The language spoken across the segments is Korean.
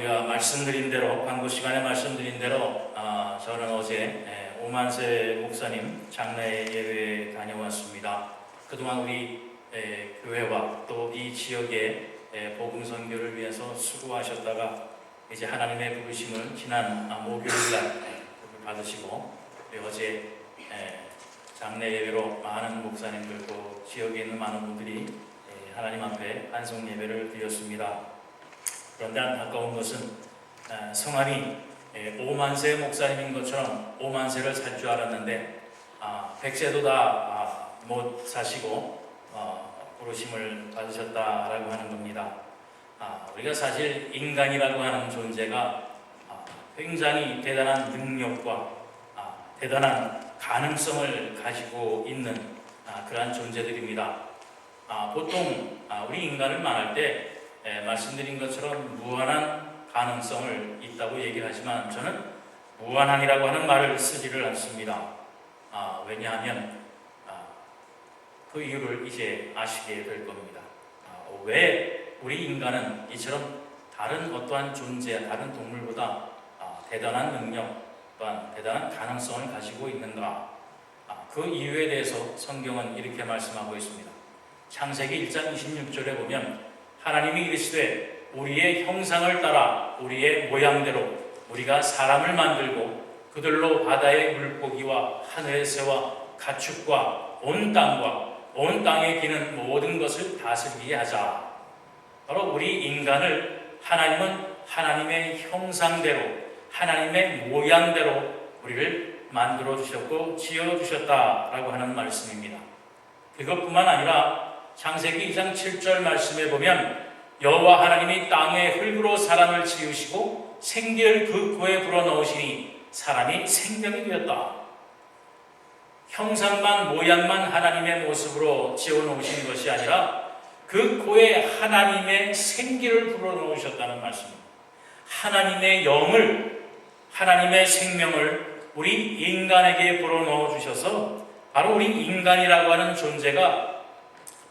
우리가 말씀드린 대로, 광고 시간에 말씀드린 대로 저는 어제 오만세 목사님 장례 예배에 다녀왔습니다. 그동안 우리 교회와 또 이 지역의 복음 선교를 위해서 수고하셨다가 이제 하나님의 부르심을 지난 목요일날 받으시고, 어제 장례 예배로 많은 목사님들 또 지역에 있는 많은 분들이 하나님 앞에 반송 예배를 드렸습니다. 그런데 안타까운 것은 성함이 오만세 목사님인 것처럼 오만세를 살 줄 알았는데 100세도 다 못 사시고 부르심을 받으셨다라고 하는 겁니다. 우리가 사실 인간이라고 하는 존재가 굉장히 대단한 능력과 대단한 가능성을 가지고 있는 그러한 존재들입니다. 보통 우리 인간을 말할 때 말씀드린 것처럼 무한한 가능성을 있다고 얘기를 하지만 저는 무한한이라고 하는 말을 쓰지를 않습니다. 왜냐하면 그 이유를 이제 아시게 될 겁니다. 왜 우리 인간은 이처럼 다른 어떠한 존재, 다른 동물보다 대단한 능력 또한 대단한 가능성을 가지고 있는가? 그 이유에 대해서 성경은 이렇게 말씀하고 있습니다. 창세기 1장 26절에 보면 하나님이 이르시되 우리의 형상을 따라 우리의 모양대로 우리가 사람을 만들고 그들로 바다의 물고기와 하늘의 새와 가축과 온 땅에 기는 모든 것을 다스리게 하자. 바로 우리 인간을 하나님은 하나님의 형상대로 하나님의 모양대로 우리를 만들어 주셨고 지어 주셨다라고 하는 말씀입니다. 그것뿐만 아니라 창세기 2장 7절 말씀에 보면 여호와 하나님이 땅의 흙으로 사람을 지으시고 생기를 그 코에 불어넣으시니 사람이 생명이 되었다. 형상만 모양만 하나님의 모습으로 지어놓으신 것이 아니라 그 코에 하나님의 생기를 불어넣으셨다는 말씀입니다. 하나님의 영을, 하나님의 생명을 우리 인간에게 불어넣어 주셔서 바로 우리 인간이라고 하는 존재가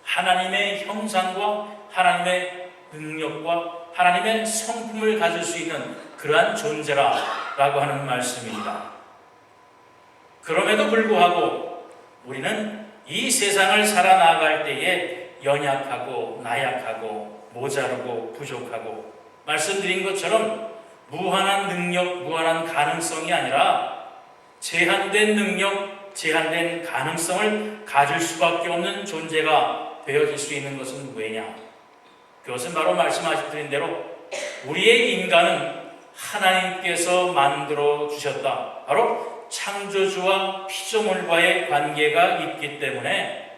하나님의 형상과 하나님의 능력과 하나님의 성품을 가질 수 있는 그러한 존재라고 하는 말씀입니다. 그럼에도 불구하고 우리는 이 세상을 살아나갈 때에 연약하고 나약하고 모자르고 부족하고 말씀드린 것처럼 무한한 능력, 무한한 가능성이 아니라 제한된 능력, 제한된 가능성을 가질 수밖에 없는 존재가 되어질 수 있는 것은 왜냐? 그것은 바로 말씀하신 대로 우리의 인간은 하나님께서 만들어 주셨다. 바로 창조주와 피조물과의 관계가 있기 때문에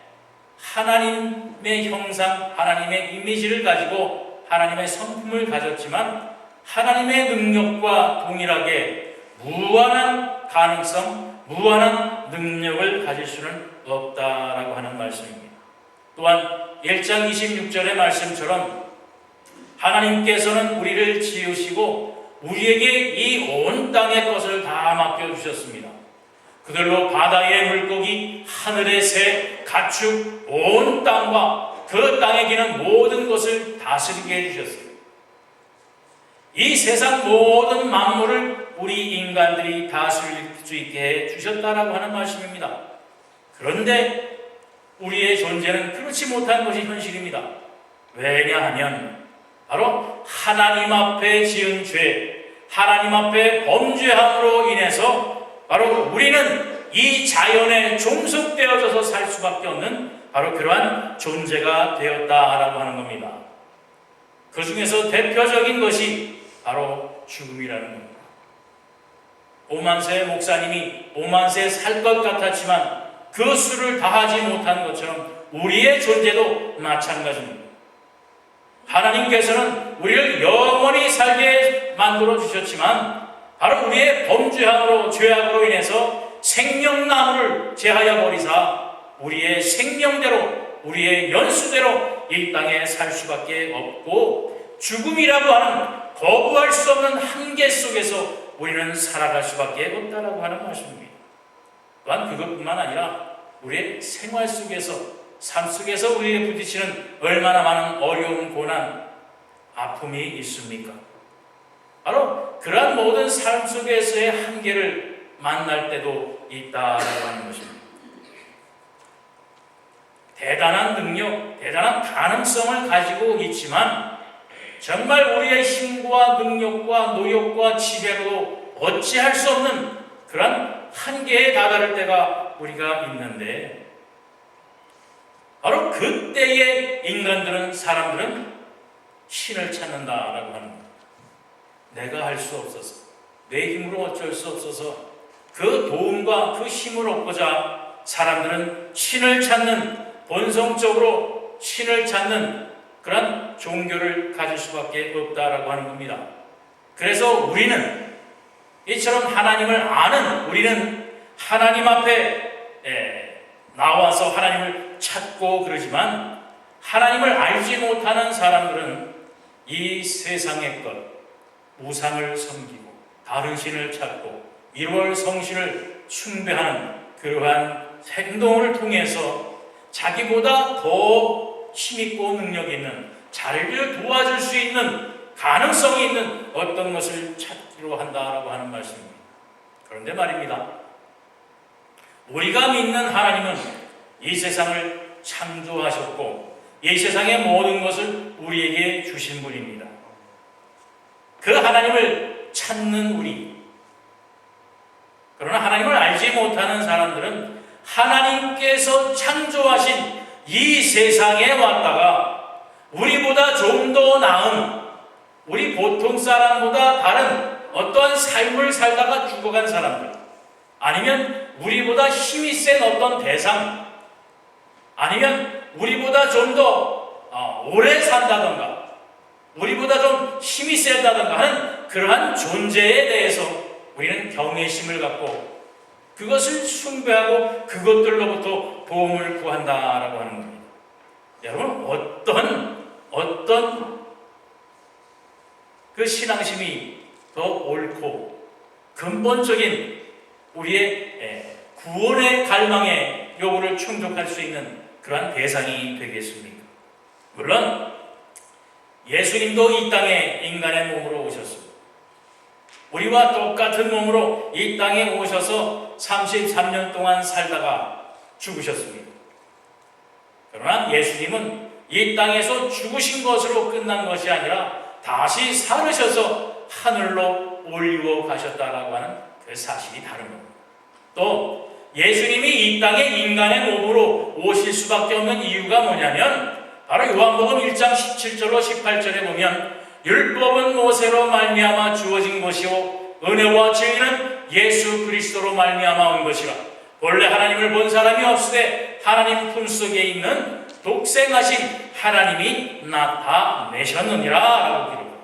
하나님의 형상, 하나님의 이미지를 가지고 하나님의 성품을 가졌지만 하나님의 능력과 동일하게 무한한 가능성, 무한한 능력을 가질 수는 없다라고 하는 말씀입니다. 또한 1장 26절의 말씀처럼 하나님께서는 우리를 지으시고 우리에게 이 온 땅의 것을 다 맡겨주셨습니다. 그들로 바다의 물고기, 하늘의 새, 가축, 온 땅과 그 땅에 기는 모든 것을 다스리게 해주셨어요. 이 세상 모든 만물을 우리 인간들이 다스릴 수 있게 해주셨다라고 하는 말씀입니다. 그런데 우리의 존재는 그렇지 못한 것이 현실입니다. 왜냐하면 바로 하나님 앞에 지은 죄, 하나님 앞에 범죄함으로 인해서 바로 우리는 이 자연에 종속되어져서 살 수밖에 없는 바로 그러한 존재가 되었다라고 하는 겁니다. 그 중에서 대표적인 것이 바로 죽음이라는 겁니다. 오만세 목사님이 오만세 살 것 같았지만 그 수를 다하지 못한 것처럼 우리의 존재도 마찬가지입니다. 하나님께서는 우리를 영원히 살게 만들어 주셨지만 바로 우리의 범죄함으로 죄악으로 인해서 생명나무를 제하여 버리사 우리의 생명대로 우리의 연수대로 이 땅에 살 수밖에 없고 죽음이라고 하는 거부할 수 없는 한계 속에서 우리는 살아갈 수밖에 없다라고 하는 말씀입니다. 또한 그것뿐만 아니라 우리의 생활 속에서 삶 속에서 우리에게 부딪히는 얼마나 많은 어려운 고난, 아픔이 있습니까? 바로 그러한 모든 삶 속에서의 한계를 만날 때도 있다라고 하는 것입니다. 대단한 능력, 대단한 가능성을 가지고 있지만 정말 우리의 힘과 능력과 노력과 지혜로 어찌할 수 없는 그런 한계에 다다를 때가 우리가 있는데, 바로 그때의 인간들은, 사람들은 신을 찾는다라고 하는 거예요. 내가 할 수 없어서, 내 힘으로 어쩔 수 없어서 그 도움과 그 힘을 얻고자 사람들은 신을 찾는, 본성적으로 신을 찾는 그런 종교를 가질 수밖에 없다라고 하는 겁니다. 그래서 우리는 이처럼 하나님을 아는, 우리는 하나님 앞에 나와서 하나님을 찾고 그러지만, 하나님을 알지 못하는 사람들은 이 세상의 것, 우상을 섬기고 다른 신을 찾고 1월 성신을 숭배하는 그러한 행동을 통해서 자기보다 더 힘있고 능력 있는, 자기를 도와줄 수 있는, 가능성이 있는 어떤 것을 찾기로 한다라고 하는 말씀입니다. 그런데 말입니다, 우리가 믿는 하나님은 이 세상을 창조하셨고 이 세상의 모든 것을 우리에게 주신 분입니다. 그 하나님을 찾는 우리, 그러나 하나님을 알지 못하는 사람들은 하나님께서 창조하신 이 세상에 왔다가 우리보다 좀 더 나은, 우리 보통 사람보다 다른 어떠한 삶을 살다가 죽어간 사람들, 아니면 우리보다 힘이 센 어떤 대상, 아니면 우리보다 좀 더 오래 산다던가 우리보다 좀 힘이 세다던가 하는 그러한 존재에 대해서 우리는 경외심을 갖고 그것을 숭배하고 그것들로부터 도움을 구한다라고 하는 겁니다. 여러분, 어떤 그 신앙심이 더 옳고 근본적인 우리의 구원의 갈망의 요구를 충족할 수 있는 그러한 대상이 되겠습니까? 물론 예수님도 이 땅에 인간의 몸으로 오셨습니다. 우리와 똑같은 몸으로 이 땅에 오셔서 33년 동안 살다가 죽으셨습니다. 그러나 예수님은 이 땅에서 죽으신 것으로 끝난 것이 아니라 다시 살으셔서 하늘로 올리고 가셨다라고 하는 그 사실이 다른 겁니다. 또 예수님이 이 땅에 인간의 몸으로 오실 수밖에 없는 이유가 뭐냐면, 바로 요한복음 1장 17절로 18절에 보면 율법은 모세로 말미암아 주어진 것이요 은혜와 진리는 예수 그리스도로 말미암아 온 것이라. 본래 하나님을 본 사람이 없으되 하나님 품속에 있는 독생하신 하나님이 나타내셨느니라 라고 기록합니다.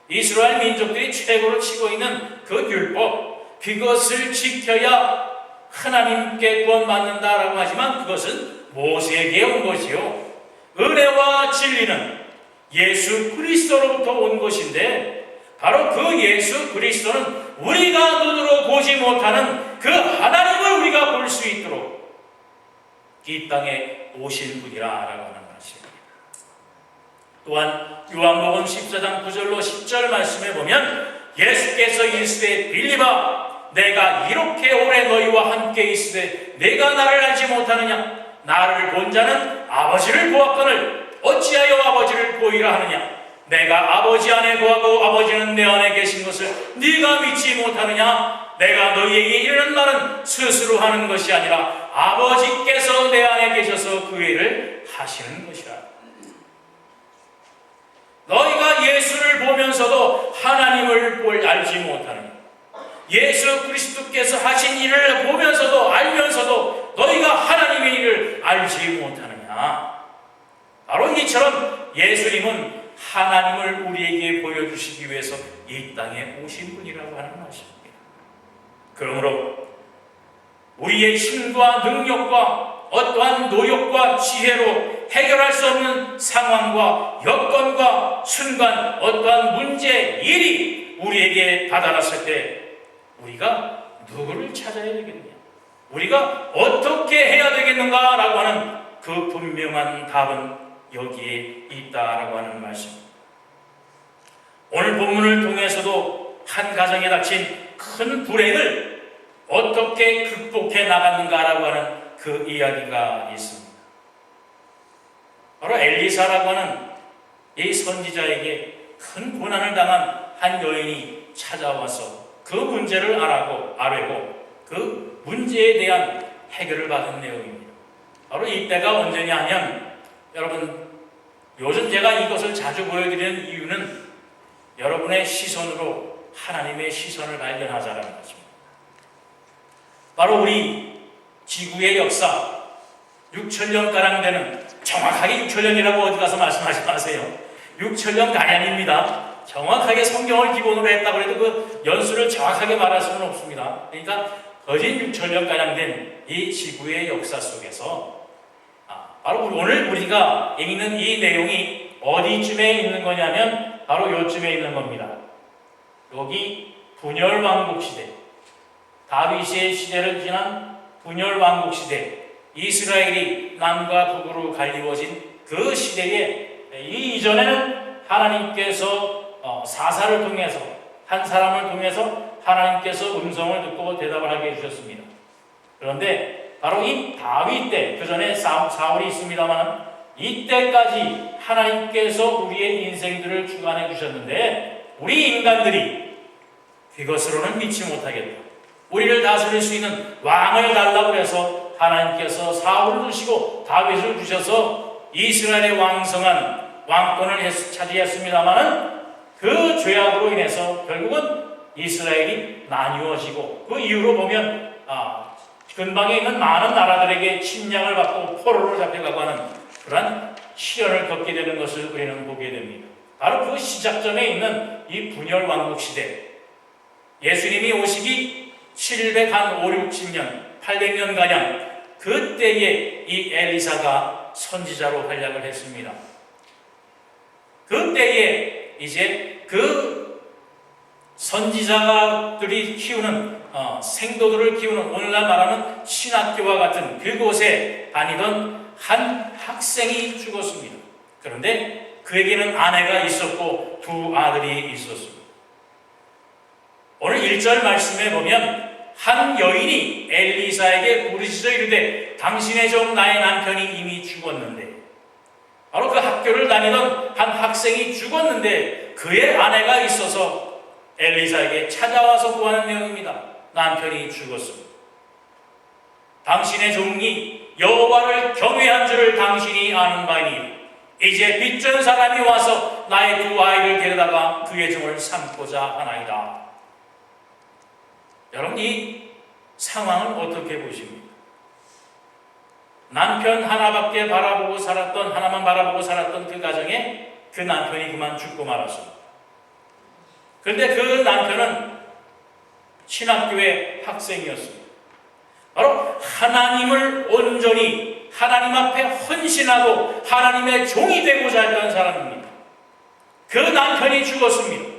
이스라엘 민족들이 최고로 치고 있는 그 율법, 그것을 지켜야 하나님께 구원받는다라고 하지만 그것은 모세에게 온 것이요 은혜와 진리는 예수 그리스도로부터 온 것인데, 바로 그 예수 그리스도는 우리가 눈으로 보지 못하는 그 하나님을 우리가 볼 수 있도록 이 땅에 오신 분이라고 하는 말씀입니다. 또한 요한복음 14장 9절로 10절 말씀에 보면 예수께서 이르시되 빌립아 내가 이렇게 오래 너희와 함께 있으되 내가 나를 알지 못하느냐? 나를 본 자는 아버지를 보았거늘 어찌하여 아버지를 보이라 하느냐? 내가 아버지 안에 거하고 아버지는 내 안에 계신 것을 네가 믿지 못하느냐? 내가 너희에게 이르는 말은 스스로 하는 것이 아니라 아버지께서 내 안에 계셔서 그 일을 하시는 것이라. 너희가 예수를 보면서도 하나님을 알지 못하느냐? 예수 그리스도께서 하신 일을 보면서도 알면서도 너희가 하나님의 일을 알지 못하느냐? 바로 이처럼 예수님은 하나님을 우리에게 보여주시기 위해서 이 땅에 오신 분이라고 하는 말씀입니다. 그러므로 우리의 힘과 능력과 어떠한 노력과 지혜로 해결할 수 없는 상황과 여건과 순간, 어떠한 문제, 일이 우리에게 다다랐을 때 우리가 누구를 찾아야 되겠느냐? 우리가 어떻게 해야 되겠는가라고 하는 그 분명한 답은 여기에 있다라고 하는 말씀입니다. 오늘 본문을 통해서도 한 가정에 닥친 큰 불행을 어떻게 극복해 나갔는가라고 하는 그 이야기가 있습니다. 바로 엘리사라고 하는 이 선지자에게 큰 고난을 당한 한 여인이 찾아와서 그 문제를 알아고 그 문제에 대한 해결을 받은 내용입니다. 바로 이때가 언제냐 하면, 여러분, 요즘 제가 이것을 자주 보여드리는 이유는 여러분의 시선으로 하나님의 시선을 발견하자는 것입니다. 바로 우리 지구의 역사 6천년가량 되는, 정확하게 6천년이라고 어디 가서 말씀하지 마세요. 6천년가량입니다. 정확하게 성경을 기본으로 했다고 해도 그 연수를 정확하게 말할 수는 없습니다. 그러니까 거진 6천년가량 된 이 지구의 역사 속에서 바로 오늘 우리가 읽는 이 내용이 어디쯤에 있는 거냐면 바로 요쯤에 있는 겁니다. 여기 분열왕국 시대, 다윗의 시대를 지난 분열왕국 시대, 이스라엘이 남과 북으로 갈리워진 그 시대에, 이 이전에는 하나님께서 사사를 통해서, 한 사람을 통해서 하나님께서 음성을 듣고 대답을 하게 해주셨습니다. 그런데 바로 이 다윗 때, 그 전에 사울이 있습니다만 이때까지 하나님께서 우리의 인생들을 주관해 주셨는데, 우리 인간들이 그것으로는 믿지 못하겠다, 우리를 다스릴 수 있는 왕을 달라고 해서 하나님께서 사울을 주시고 다윗을 주셔서 이스라엘의 왕성한 왕권을 차지했습니다마는 그 죄악으로 인해서 결국은 이스라엘이 나뉘어지고, 그 이후로 보면 근방에 있는 많은 나라들에게 침략을 받고 포로로 잡혀가고 하는 그러한 시련을 겪게 되는 것을 우리는 보게 됩니다. 바로 그 시작점에 있는 이 분열왕국 시대, 예수님이 오시기 760년, 800년가량 그때에 이 엘리사가 선지자로 활약을 했습니다. 그때에 이제 그 선지자들이 키우는 생도들을 키우는, 오늘날 말하는 신학교와 같은 그곳에 다니던 한 학생이 죽었습니다. 그런데 그에게는 아내가 있었고 두 아들이 있었습니다. 오늘 1절 말씀에 보면 한 여인이 엘리사에게 부르짖어 이르되 당신의 종 나의 남편이 이미 죽었는데, 바로 그 학교를 다니던 한 학생이 죽었는데 그의 아내가 있어서 엘리사에게 찾아와서 구하는 내용입니다. 남편이 죽었습니다. 당신의 종이 여호와를 경외한 줄을 당신이 아는 바이니 이제 빚진 사람이 와서 나의 두 아이를 데려다가 그의 종을 삼고자 하나이다. 여러분, 이 상황은 어떻게 보십니까? 남편 하나만 바라보고 살았던 그 가정에 그 남편이 그만 죽고 말았습니다. 그런데 그 남편은 신학교의 학생이었습니다. 바로 하나님을 온전히 하나님 앞에 헌신하고 하나님의 종이 되고자 했던 사람입니다. 그 남편이 죽었습니다.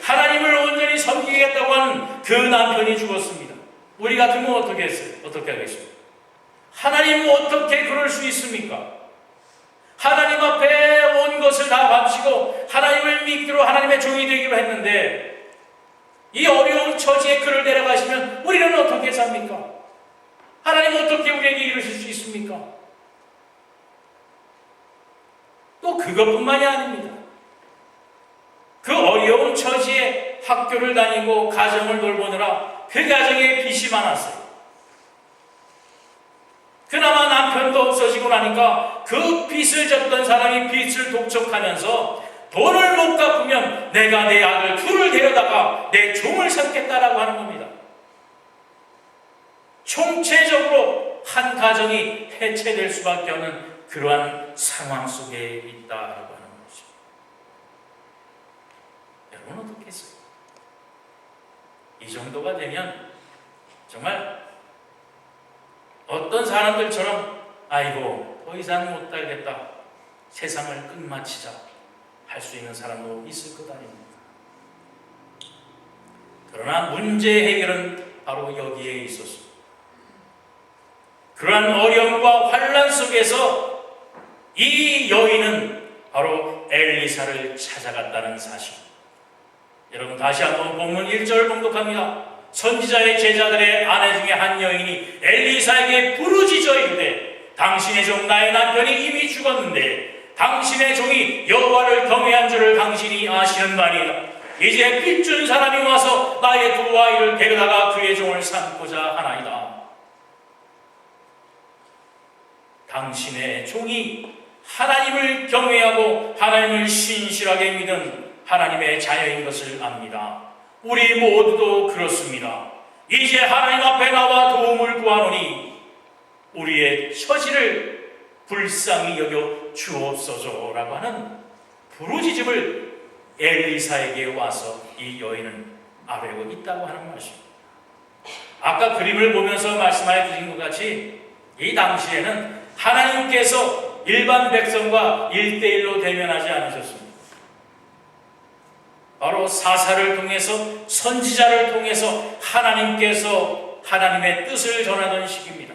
하나님을 온전히 섬기겠다고 하는 그 남편이 죽었습니다. 우리 같으면 어떻게 하겠습니까? 하나님은 어떻게 그럴 수 있습니까? 하나님 앞에 온 것을 다 바치고 하나님을 믿기로 하나님의 종이 되기로 했는데, 이 어려운 처지에 그를 데려가시면 우리는 어떻게 삽니까? 하나님은 어떻게 우리에게 이루실 수 있습니까? 또 그것뿐만이 아닙니다. 그 어려운 처지에 학교를 다니고 가정을 돌보느라 그 가정에 빚이 많았어요. 그나마 남편도 없어지고 나니까 그 빚을 졌던 사람이 빚을 독촉하면서 돈을 못 갚으면 내가 내 아들 둘을 데려다가 내 종을 삼겠다라고 하는 겁니다. 총체적으로 한 가정이 해체될 수밖에 없는 그러한 상황 속에 있다라고 하는 것이죠. 여러분 어떻게 했어요? 이 정도가 되면 정말 어떤 사람들처럼 아이고 더 이상 못 살겠다, 세상을 끝마치자 할 수 있는 사람도 있을 것 아닙니까? 그러나 문제 해결은 바로 여기에 있었습니다. 그러한 어려움과 환난 속에서 이 여인은 바로 엘리사를 찾아갔다는 사실, 여러분 다시 한번 본문 1절 봉독합니다. 선지자의 제자들의 아내 중에 한 여인이 엘리사에게 부르짖어 이르되 당신의 종 나의 남편이 이미 죽었는데 당신의 종이 여호와를 경외한 줄을 당신이 아시는거니이다. 이제 빚준 사람이 와서 나의 두 아이를 데려다가 그의 종을 삼고자 하나이다. 당신의 종이 하나님을 경외하고 하나님을 신실하게 믿은 하나님의 자녀인 것을 압니다. 우리 모두도 그렇습니다. 이제 하나님 앞에 나와 도움을 구하노니 우리의 처지를 불쌍히 여겨 주옵소서라고 하는 부르짖음을 엘리사에게 와서 이 여인은 아뢰고 있다고 하는 것입니다. 아까 그림을 보면서 말씀하여 주신 것 같이 이 당시에는 하나님께서 일반 백성과 1대1로 대면하지 않으셨습니다. 바로 사사를 통해서 선지자를 통해서 하나님께서 하나님의 뜻을 전하던 시기입니다.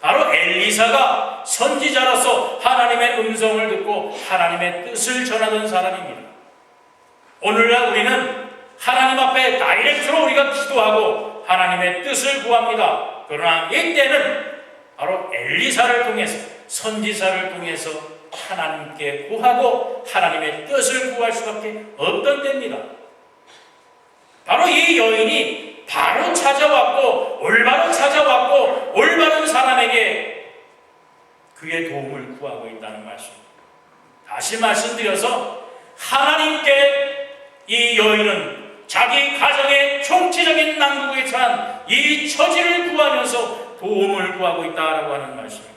바로 엘리사가 선지자로서 하나님의 음성을 듣고 하나님의 뜻을 전하던 사람입니다. 오늘날 우리는 하나님 앞에 다이렉트로 우리가 기도하고 하나님의 뜻을 구합니다. 그러나 이때는 바로 엘리사를 통해서 선지자를 통해서 하나님께 구하고 하나님의 뜻을 구할 수밖에 없던 때입니다. 바로 이 여인이 바로 찾아왔고 올바로 찾아왔고 올바른 사람에게 그의 도움을 구하고 있다는 말씀입니다. 다시 말씀드려서 하나님께 이 여인은 자기 가정의 총체적인 난국에 처한 이 처지를 구하면서 도움을 구하고 있다라고 하는 말씀입니다.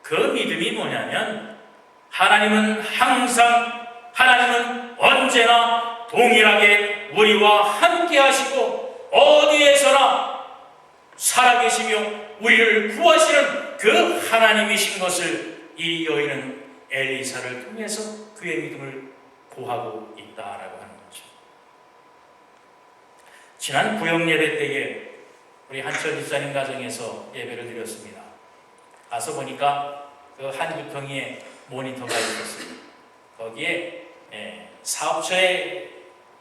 그 믿음이 뭐냐면 하나님은 항상 하나님은 언제나 동일하게 우리와 함께 하시고 어디에서나 살아계시며 우리를 구하시는 그 하나님이신 것을 이 여인은 엘리사를 통해서 그의 믿음을 고하고 있다라고 하는 거죠. 지난 구역 예배 때에 우리 한철 집사님 가정에서 예배를 드렸습니다. 가서 보니까 그 한 유통에 모니터가 있었습니다. 거기에 사업처의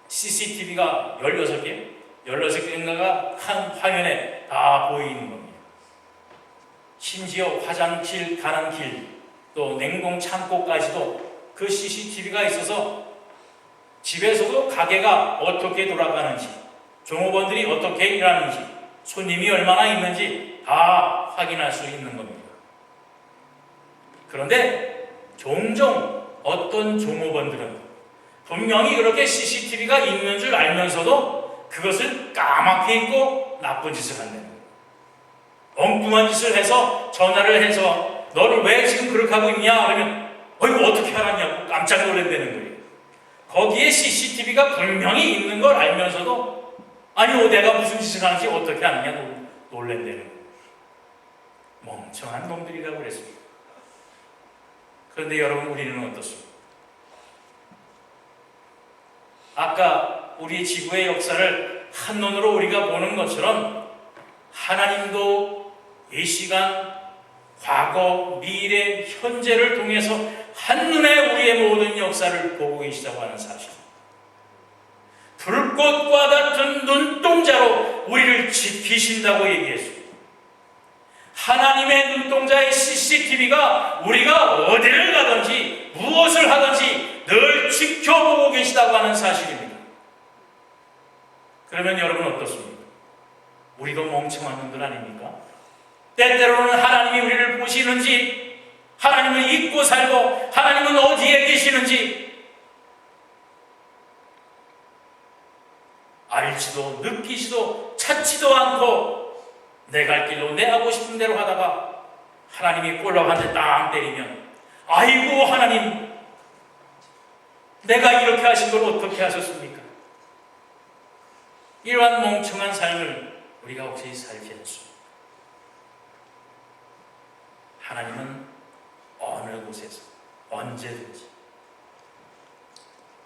CCTV가 16개인가가 한 화면에 다 보이는 겁니다. 심지어 화장실 가는 길, 또 냉동 창고까지도 그 CCTV가 있어서 집에서도 가게가 어떻게 돌아가는지, 종업원들이 어떻게 일하는지, 손님이 얼마나 있는지 다 확인할 수 있는 겁니다. 그런데 종종 어떤 종업원들은 분명히 그렇게 CCTV가 있는 줄 알면서도 그것을 까맣게 잊고 나쁜 짓을 한다는 거예요. 엉뚱한 짓을 해서 전화를 해서 너를 왜 지금 그렇게 하고 있냐? 그러면 이거 어떻게 알았냐고 깜짝 놀란다는 거예요. 거기에 CCTV가 분명히 있는 걸 알면서도 아니 내가 무슨 짓을 하는지 어떻게 아느냐고 놀란다는 거예요. 멍청한 놈들이라고 그랬습니다. 그런데 여러분 우리는 어떻습니까? 아까 우리 지구의 역사를 한눈으로 우리가 보는 것처럼 하나님도 이 시간, 과거, 미래, 현재를 통해서 한눈에 우리의 모든 역사를 보고 계시다고 하는 사실. 불꽃과 같은 눈동자로 우리를 지키신다고 얘기했습니다. 하나님의 눈동자의 CCTV가 우리가 어디를 가든지 무엇을 하든지 늘 지켜보고 계시다고 하는 사실입니다. 그러면 여러분 어떻습니까? 우리도 멍청한 놈들 아닙니까? 때때로는 하나님이 우리를 보시는지, 하나님을 잊고 살고 하나님은 어디에 계시는지 알지도 느끼지도 찾지도 않고 내 갈 길로 내 하고 싶은 대로 하다가 하나님이 꼴랑 한 대 땅 때리면 아이고 하나님 내가 이렇게 하신 걸 어떻게 하셨습니까? 이러한 멍청한 삶을 우리가 혹시 살지 않습니까? 하나님은 어느 곳에서 언제든지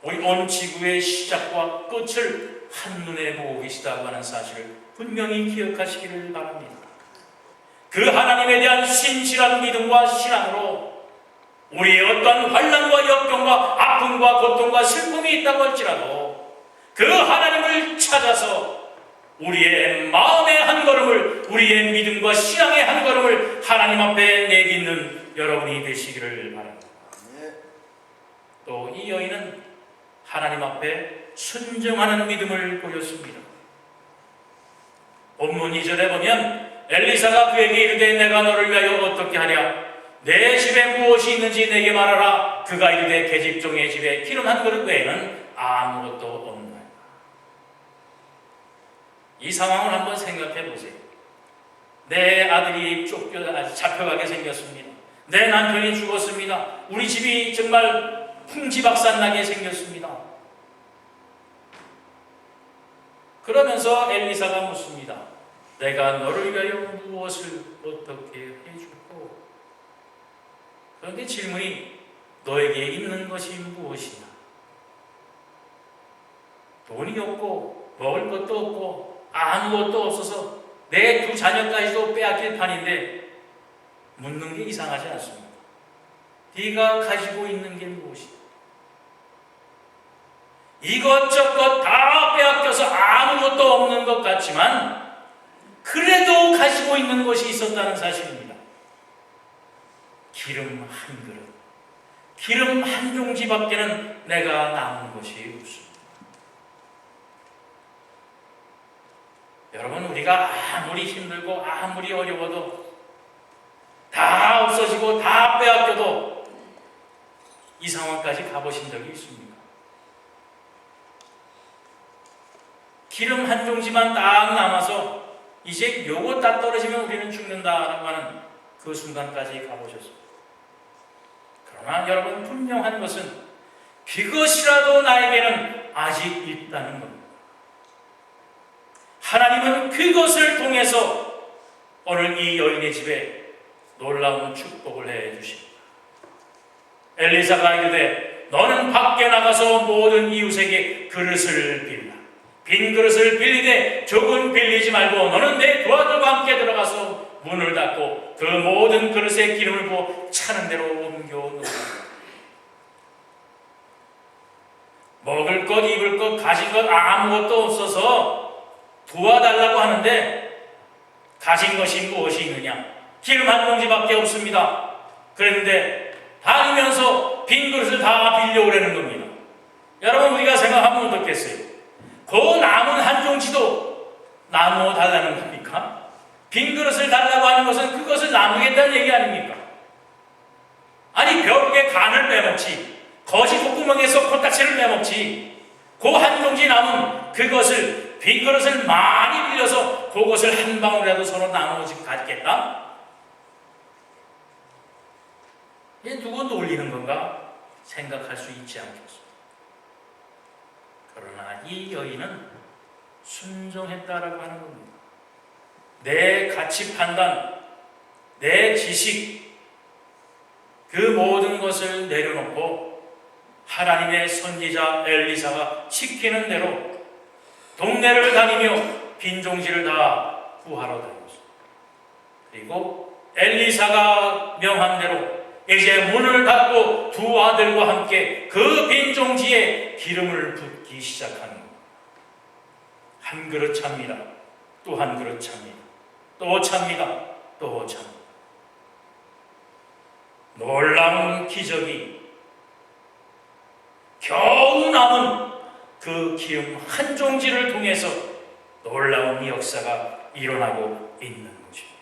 우리 온 지구의 시작과 끝을 한눈에 보고 계시다고 하는 사실을 분명히 기억하시기를 바랍니다. 그 하나님에 대한 신실한 믿음과 신앙으로 우리의 어떠한 환난과 역경과 아픔과 고통과 슬픔이 있다고 할지라도 그 하나님을 찾아서 우리의 마음의 한 걸음을, 우리의 믿음과 신앙의 한 걸음을 하나님 앞에 내딛는 여러분이 되시기를 바랍니다. 또 이 여인은 하나님 앞에 순종하는 믿음을 보였습니다. 본문 2절에 보면 엘리사가 그에게 이르되 내가 너를 위하여 어떻게 하랴? 내 집에 무엇이 있는지 내게 말하라. 그가 이르되 계집종의 집에 기름 한 그릇 외에는 아무것도 없나이다. 이 상황을 한번 생각해 보세요. 내 아들이 잡혀가게 생겼습니다. 내 남편이 죽었습니다. 우리 집이 정말 풍지박산나게 생겼습니다. 그러면서 엘리사가 묻습니다. 내가 너를 위하여 무엇을 어떻게 해줄꼬? 그런데 질문이 너에게 있는 것이 무엇이냐? 돈이 없고 먹을 것도 없고 아무것도 없어서 내 두 자녀까지도 빼앗길 판인데 묻는 게 이상하지 않습니다. 네가 가지고 있는 게 무엇이냐? 이것저것 다 빼앗겨서 아무것도 없는 것 같지만 그래도 가지고 있는 것이 있었다는 사실입니다. 기름 한 그릇, 기름 한 종지밖에는 내가 남은 것이 없습니다. 여러분, 우리가 아무리 힘들고 아무리 어려워도 다 없어지고 다 빼앗겨도 이 상황까지 가보신 적이 있습니까? 기름 한 종지만 딱 남아서 이제 요거 딱 떨어지면 우리는 죽는다라고 하는 그 순간까지 가보셨습니다. 그러나 여러분, 분명한 것은 그것이라도 나에게는 아직 있다는 겁니다. 하나님은 그것을 통해서 오늘 이 여인의 집에 놀라운 축복을 해 주십니다. 엘리사가 이르되 너는 밖에 나가서 모든 이웃에게 그릇을 빌라. 빈 그릇을 빌리되 조금 빌리지 말고 너는 내 두 아들과 함께 들어가서 문을 닫고 그 모든 그릇에 기름을 부어 차는 대로 옮겨 놓으라. 먹을 것, 입을 것, 가진 것 아무것도 없어서 도와달라고 하는데 가진 것이 무엇이 있느냐? 기름 한 봉지밖에 없습니다. 그런데 다니면서 빈 그릇을 다 빌려오라는 겁니다. 여러분, 우리가 생각하면 어떻겠어요? 그 남은 한 종지도 나누어 달라는 겁니까? 빈 그릇을 달라고 하는 것은 그것을 나누겠다는 얘기 아닙니까? 아니, 벼룩에 간을 빼먹지, 거지 콧구멍에서 코딱지를 빼먹지, 그 한 종지 남은 그것을, 빈 그릇을 많이 빌려서 그것을 한 방울이라도 서로 나누어 가지겠다? 이게 누구 놀리는 건가 생각할 수 있지 않겠습니까? 그러나 이 여인은 순종했다라고 하는 겁니다. 내 가치 판단, 내 지식, 그 모든 것을 내려놓고 하나님의 선지자 엘리사가 시키는 대로 동네를 다니며 빈 종지를 다 구하러 다녔습니다. 그리고 엘리사가 명한 대로 이제 문을 닫고 두 아들과 함께 그 빈 종지에 기름을 붓기 시작하는 겁니다. 한 그릇 찹니다. 또 한 그릇 찹니다. 또 찹니다. 또 찹니다. 놀라운 기적이 겨우 남은 그 기름 한 종지를 통해서 놀라운 역사가 일어나고 있는 것입니다.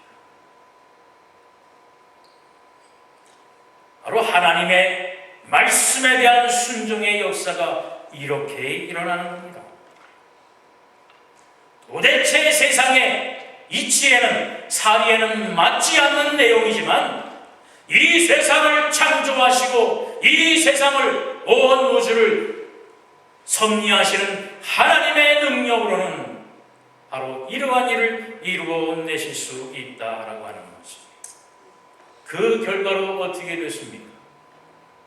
바로 하나님의 말씀에 대한 순종의 역사가 이렇게 일어나는 겁니다. 도대체 세상의 이치에는 사리에는 맞지 않는 내용이지만 이 세상을 창조하시고 이 세상을 온 우주를 섭리하시는 하나님의 능력으로는 바로 이러한 일을 이루어내실 수 있다라고 하는 것입니다. 그 결과로 어떻게 됐습니까?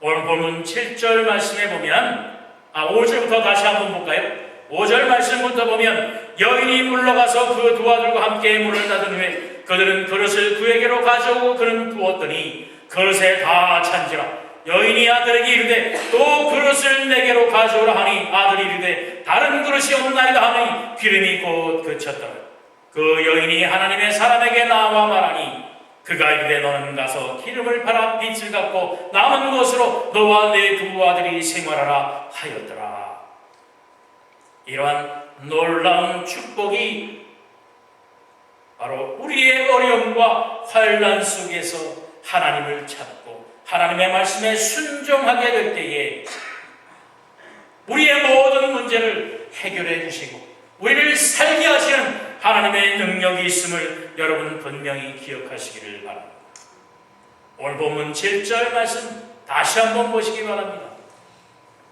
오늘 본문 7절 말씀에 보면 5절부터 다시 한번 볼까요? 5절 말씀부터 보면 여인이 물러가서 그 두 아들과 함께 문을 닫은 후에 그들은 그릇을 그에게로 가져오고 그는 부었더니 그릇에 다 찬지라 여인이 아들에게 이르되 또 그릇을 내게로 가져오라 하니 아들이 이르되 다른 그릇이 없나이다 하니 기름이 곧 그쳤더라. 그 여인이 하나님의 사람에게 나와 말하니 그가 이르되 너는 가서 기름을 팔아 빚을 갚고 남은 것으로 너와 내 두 아들이 생활하라 하였더라. 이러한 놀라운 축복이 바로 우리의 어려움과 환난 속에서 하나님을 찾고 하나님의 말씀에 순종하게 될 때에 우리의 모든 문제를 해결해 주시고 우리를 살게 하시는 하나님의 능력이 있음을 여러분 분명히 기억하시기를 바랍니다. 오늘 본문 7절 말씀 다시 한번 보시기 바랍니다.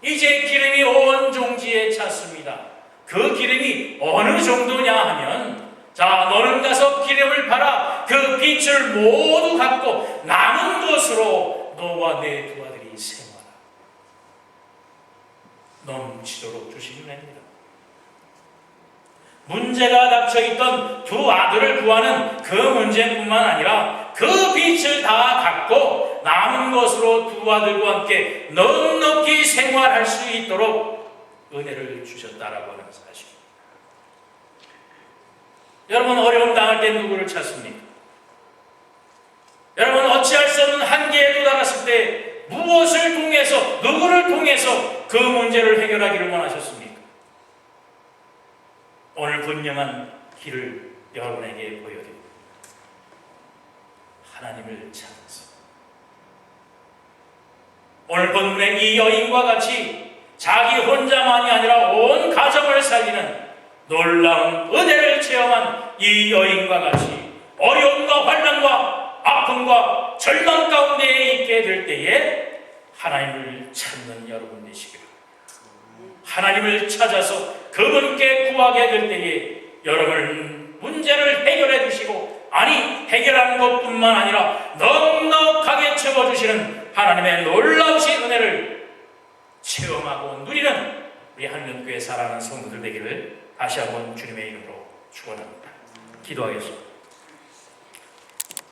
이제 기름이 온 종지에 찼습니다. 그 기름이 어느 정도냐 하면 자, 너는 가서 기름을 팔아 그 빚을 모두 갚고 남은 것으로 너와 내 두 아들이 생활하라. 넘치도록 주시는 겁니다. 문제가 닥쳐있던 두 아들을 구하는 그 문제뿐만 아니라 그 빚을 다 갚고 남은 것으로 두 아들과 함께 넉넉히 생활할 수 있도록 은혜를 주셨다라고 하는 사실. 여러분 어려움 당할 때 누구를 찾습니까? 여러분 어찌할 수 없는 한계에 도달했을 때 무엇을 통해서 누구를 통해서 그 문제를 해결하기를 원하셨습니까? 오늘 분명한 길을 여러분에게 보여드립니다. 하나님을 찾아서 오늘 본문의 이 여인과 같이 자기 혼자만이 아니라 온 가정을 살리는 놀라운 은혜를 체험한 이 여인과 같이 어려움과 환난과 아픔과 절망 가운데에 있게 될 때에 하나님을 찾는 여러분 되시기를 바랍니다. 하나님을 찾아서 그분께 구하게 될 때에 여러분 문제를 해결해 주시고 아니 해결하는 것뿐만 아니라 넉넉하게 채워주시는 하나님의 놀라우신 은혜를 체험하고 누리는 우리 한명교회 사랑하는 성도들 되기를 다시 한번 주님의 이름으로 축원합니다. 기도하겠습니다.